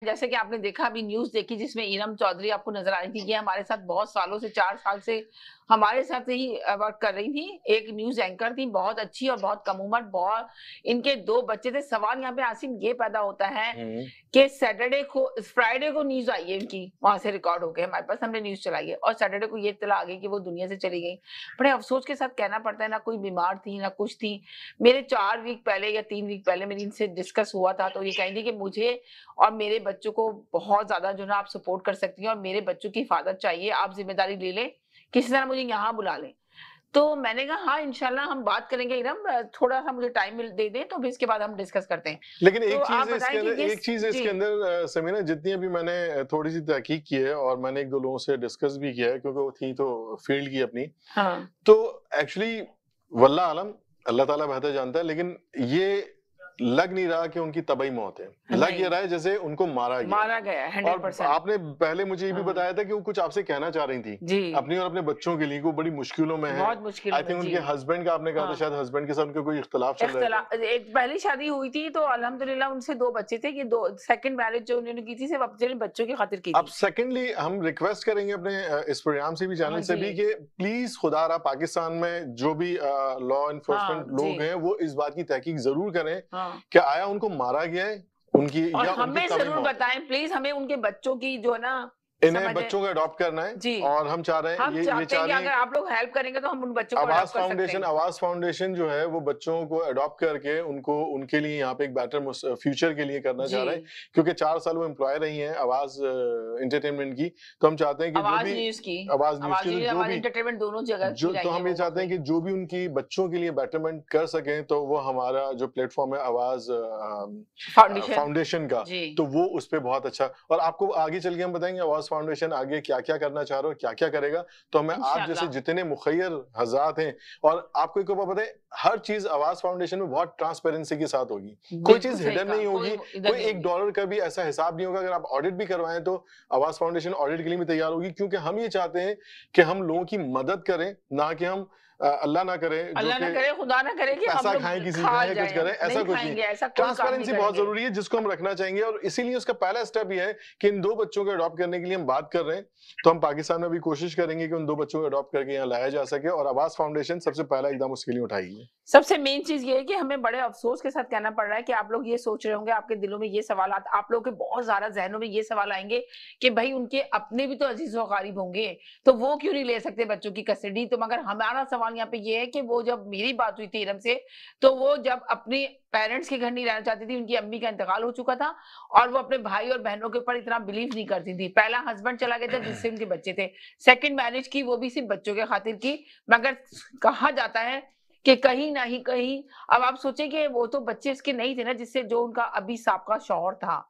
जैसे कि आपने देखा अभी न्यूज़ देखी जिसमें इरम चौधरी आपको नज़र आ रही थी, ये हमारे साथ बहुत सालों से 4 साल से हमारे साथ ही वर्क कर रही थी। एक न्यूज़ एंकर थी, बहुत अच्छी और बहुत कम उम्र, बहुत इनके 2 बच्चे थे। सवाल यहाँ पे आसिम ये पैदा होता है हुँ। कि सैटरडे को फ्राइडे को न्यूज़ आई है इनकी, वहाँ से रिकॉर्ड हो के हमारे पास, हमने न्यूज़ चलाई है और सैटरडे को ये इत्तला आ गई कि वो दुनिया से चली गई। बड़े अफ़सोस के साथ कहना पड़ता है, ना कोई बीमार थी, ना कुछ थी। मेरे 4 वीक पहले या 3 वीक पहले मेरी इनसे डिस्कस हुआ था, तो ये कह रही थी कि मुझे और मेरे बच्चों को बहुत ज़्यादा जो है ना आप सपोर्ट कर सकती हैं और मेरे बच्चों की हिफाज़त चाहिए, आप ज़िम्मेदारी ले लें, किसी तरह मुझे यहाँ बुला लें। तो मैंने कहा हाँ, इंशाल्लाह हम बात करेंगे इरम, थोड़ा-सा मुझे टाइम मिल दे दें, तो फिर इसके बाद हम डिस्कस करते हैं। लेकिन तो एक आप चीज़ है इसके बताएँ कि अंदर ये एक स चीज़ है जी, इसके अंदर समीना, जितनी अभी मैंने थोड़ी-सी तहकीक की है और मैंने 1-2 लोगों से डिस्कस भी किया है क्योंकि वो थी तो फील्ड की अपनी। हाँ, तो एक्चुअली वल्लाह आलम, अल्लाह ताला बेहतर जानता है, लेकिन ये लग नहीं रहा कि उनकी तबई मौत है। लग ये नहीं, रहा है जैसे उनको मारा गया है। मारा गया है और 100%। आपने पहले मुझे ये भी हाँ, बताया था कि वो कुछ आपसे कहना चाह रही थी, जी, अपनी और अपने बच्चों के लिए, कि वो बड़ी मुश्किलों में हैं। बहुत मुश्किलों आई में, थिंक जी। उनके हस्बैंड का आपने कहा था, हाँ। शायद हस्बैंड के साथ उनके कोई इख्तिलाफ चल रहे थे। एक पहली शादी हुई थी तो अल्हम्दुलिल्लाह उनसे 2 बच्चे थे, ये 2 सेकंड मैरिज जो उन्होंने की थी सिर्फ़ अपने बच्चों की खातिर की अब थी। सेकंडली हम रिक्वेस्ट करेंगे अपने इस प्रोग्राम से भी, हाँ चैनल से जी। भी, कि प्लीज खुदारा पाकिस्तान में जो भी लॉ हाँ, एनफोर्समेंट लोग जी। हैं वो इस बात की तहकीक जरूर करें हाँ। कि आया उनको मारा गया है, उनकी और या उनकी हमें तभी ज़रूर मौत है। बताएँ प्लीज़, हमें उनके बच्चों की जो है ना इन्हें समझ है। बच्चों को अडॉप्ट करना है जी, और हम चाह रहे हैं, हम ये चाहते चाह हैं कि रही अगर हैं। आप लोग हेल्प करेंगे तो हम उन बच्चों को अडॉप्ट कर सकते हैं। आवाज फाउंडेशन जो है वो बच्चों को अडॉप्ट करके उनको उनके लिए यहाँ पे एक बेटर फ्यूचर के लिए करना चाह रहे हैं, जी, क्योंकि 4 साल वो एम्प्लॉय रही हैं आवाज एंटरटेनमेंट की। तो हम चाहते हैं कि जो आवाज़ भी न्यूज़ की, आवाज न्यूज आवाज़ की, तो न्यूज़, जो आवाज़ भी एंटरटेनमेंट दोनों जगह जो की तो रही हैं हम ये वो चाहते हैं काफ़ी। कि जो भी उनकी बच्चों के लिए बेटरमेंट कर सकें, तो वो हमारा जो प्लेटफॉर्म है आवाज फाउंडेशन, फाउंडेशन का, जी, तो वो उस पे बहुत अच्छा। और आपको आगे चल के हम बताएंगे आवाज फाउंडेशन आगे क्या क्या करना चाह रहा है, क्या क्या करेगा। तो हमें आप जैसे इंशाअल्लाह। जितने मुखैर हजरात हैं, और आपको एक बात पता है, हर चीज आवाज फाउंडेशन में बहुत ट्रांसपेरेंसी के साथ होगी, कोई बिल्कुल चीज सही हिडन कहा, नहीं कोई होगी, इधर कोई नहीं एक होगी। डॉलर का भी ऐसा हिसाब नहीं होगा। अगर आप ऑडिट भी करवाएं तो आवाज फाउंडेशन ऑडिट के लिए भी तैयार होगी, क्योंकि हम ये चाहते हैं कि हम लोगों की मदद करें, ना कि हम अल्लाह ना करे जो अल्लाह ना कि करे, खुदा ना करे कि हम पैसा लोग खाएँ किसी का खा या कुछ जाएँ करें, हम, ऐसा नहीं कुछ नहीं। खाएँगे, ऐसा कोई काम नहीं ट्रांसपेरेंसी बहुत करेंगे। ज़रूरी है, जिसको हम रखना चाहेंगे, और इसीलिए उसका पहला स्टेप ये है कि इन 2 बच्चों को अडॉप्ट करने के लिए हम बात कर रहे हैं। तो हम पाकिस्तान में भी कोशिश करेंगे कि उन 2 बच्चों को अडॉप्ट करके यहाँ लाया जा सके, और आवाज़ फाउंडेशन सबसे पहला इकदाम उसके लिए उठाएगी। सबसे मेन चीज़ ये है कि हमें बड़े अफ़सोस के साथ कहना पड़ रहा है कि आप लोग ये सोच रहे होंगे, आपके दिलों में ये सवालात, आप लोगों के बहुत ज़्यादा ज़हनों में ये सवाल आएँगे कि भई उनके अपने भी तो अज़ीज़-ओ-क़रीब होंगे, तो वो क्यों नहीं ले सकते बच्चों की कस्टडी? तो मगर हमारा सवाल यहाँ पे ये है कि वो जब मेरी बात हुई थी इरम से, तो वो जब अपने पेरेंट्स के घर नहीं रहना चाहती थी, उनकी अम्मी का इंतकाल हो चुका था और वो अपने भाई और बहनों के ऊपर इतना बिलीव नहीं करती थी। पहला हस्बैंड चला गया था जिससे उनके बच्चे थे। सेकंड मैरिज की, वो भी सिर्फ़ बच्चों के खातिर की, मगर कहा जाता है कि कहीं न ही कहीं अब आप सोचिए कि वो तो बच्चे उसके नहीं थे ना जिससे जो उनका अभी साबका शौहर था,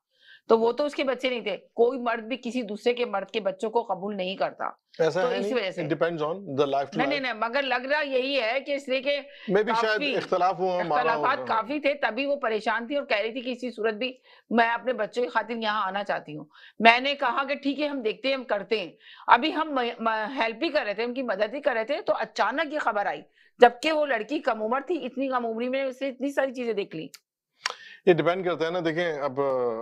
तो वो तो उसके बच्चे नहीं थे। कोई मर्द भी किसी दूसरे के मर्द के बच्चों को कबूल नहीं करता, ऐसा तो है इस नहीं, वज़ह इट से। Depends on the life to नहीं, नहीं, लाइफ। नहीं, मगर लग रहा यही है कि इसलिए कि मे बी शायद काफ़ी इख्तिलाफ हुआ, मारा इख्तिलाफ़ात होगा, हाँ। काफ़ी थे, तभी वो परेशान थी और कह रही थी कि इसी सूरत भी मैं अपने बच्चों की खातिर यहाँ आना चाहती हूँ। मैंने कहा कि ठीक है, हम देखते हैं, हम करते हैं। अभी हम म हेल्प ही कर रहे थे, उनकी मदद ही कर रहे थे, तो अचानक ये खबर आई, जबकि वो लड़की कम उम्र थी, इतनी कम उम्र में उसने इतनी सारी चीज़ें देख ली। ये डिपेंड करता है ना, देखें अब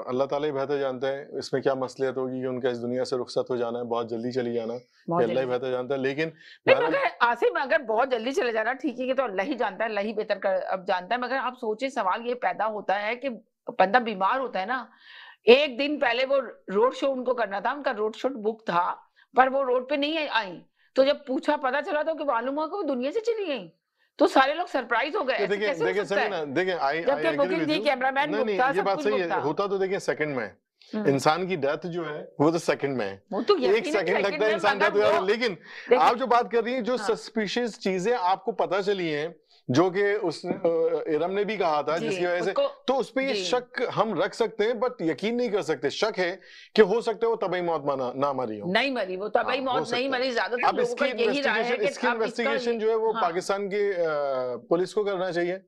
अल्लाह ताला ही बेहतर जानते हैं इसमें क्या मसलियत होगी, कि उनका इस दुनिया से रुखसत हो जाना है, बहुत जल्दी चली जाना, ये बहुत अल्लाह ही जल्दी। बेहतर जानता है। लेकिन नहीं, बहरहाल मगर आसिम अगर बहुत जल्दी चले जाना ठीक है, ये तो अल्लाह ही जानता है, अल्लाह ही बेहतर कर अब जानता है, मगर आप सोचिए सवाल ये पैदा होता है कि बंदा बीमार होता है ना, 1 दिन पहले वो रोड शो उनको करना था, उनका रोड शो बुक था, पर वो रोड पे नहीं आई। तो जब पूछा पता चला तो कि मालूम हुआ कि वो दुनिया से चली गई। तो सारे लोग सरप्राइज़ हो गए, ये ऐसे देखें कैसे हो देखें सकता सभी है? ना, देखें आई आई जबकि एग्री बुकिंग विद थी, यू। कैमरामैन नहीं बुक नहीं, था, ये सब बात कुछ सही बुक है, था। होता तो देखिए सेकंड में है। हुँ, इंसान की डेथ जो है वो तो सेकंड में है, वो तो 1 यकीनन सेकंड सेकंड लगता है में, इंसान डेथ मगर हो वो जाता है। लेकिन देखिए आप जो बात कर रही हैं, जो हाँ, सस्पिशियस चीजें आपको पता चली हैं, जो कि उस इरम ने भी कहा था, जी, जिसकी वजह से, उसको तो उस पे ये जी। शक हम रख सकते हैं, बट यकीन नहीं कर सकते। शक है कि हो सकता है वो तबई मौत ना मरी हो। नहीं मरी, वो हाँ, तबई हो मौत नहीं सकता है। मरी, ज़्यादातर अब लोगों का यही राय है कि इसकी अब इसका ये इन्वेस्टिगेशन जो है वो हाँ। पाकिस्तान की पुलिस को करना चाहिए।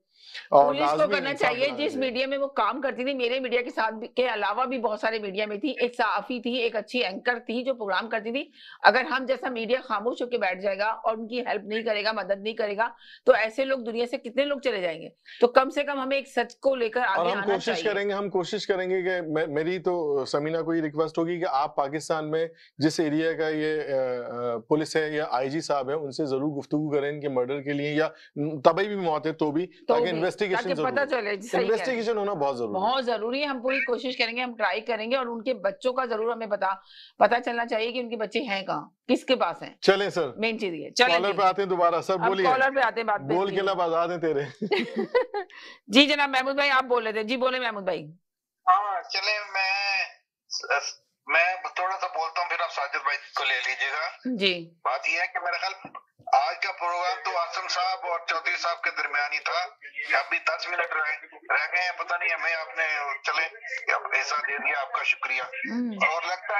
और पुलिस को लाज़मी करना इंसाफ चाहिए, दिलाना जिस चाहिए। मीडिया में वो काम करती थी, मेरे मीडिया के साथ भी के अलावा भी बहुत सारे मीडिया में थी। एक सहाफ़ी थी, एक अच्छी एंकर थी जो प्रोग्राम करती थी। अगर हम जैसा मीडिया खामोश होके बैठ जाएगा और उनकी हेल्प नहीं करेगा, मदद नहीं करेगा, तो ऐसे लोग दुनिया से कितने लोग चले जाएँगे? तो कम से कम हमें एक सच को लेकर और आगे आना चाहिए। हम कोशिश करेंगे कि मेरी तो समीना को ये रिक्वेस्ट होगी कि आप पाकिस्तान में जिस एरिया का ये पुलिस है या आईजी साहब है, उनसे ज़रूर गुफ्तगू करें इनके मर्डर के लिए या तभी भी मौत है तो भी, तो ताकि भी, इन्वेस्टिगेशन ताकि ज़रूर पता हो। चले, सही कह रहे हैं। इन्वेस्टिगेशन होना बहुत ज़रूरी है। बहुत ज़रूरी है, हम पूरी कोशिश करेंगे, हम ट्राई करेंगे और उनके बच्चों का ज़रूर हमें पता चलना चाहिए कि उनके बच्चे हैं कहाँ, किसके पास हैं। चलें सर, मेन चीज़ ये है। चलें कॉलर जी, पे आते हैं दोबारा। सर अब बोलिए, कॉलर पे आते हैं बात पे बोल जी। के लब आज़ाद हैं तेरे। जी जनाब महमूद भाई आप बोल रहे थे। जी बोले महमूद भाई। हाँ, चले मैं थोड़ा-सा बोलता हूँ, फिर आप साजिद भाई को ले लीजिएगा। जी। बात ये है कि मेरा ख्याल आज का प्रोग्राम तो आसिम साहब और चौधरी साहब के दरमियान ही था। अभी 10 मिनट रह गए हैं, पता नहीं हमें आपने चले हिस्सा दे दिया, आपका शुक्रिया। और लगता है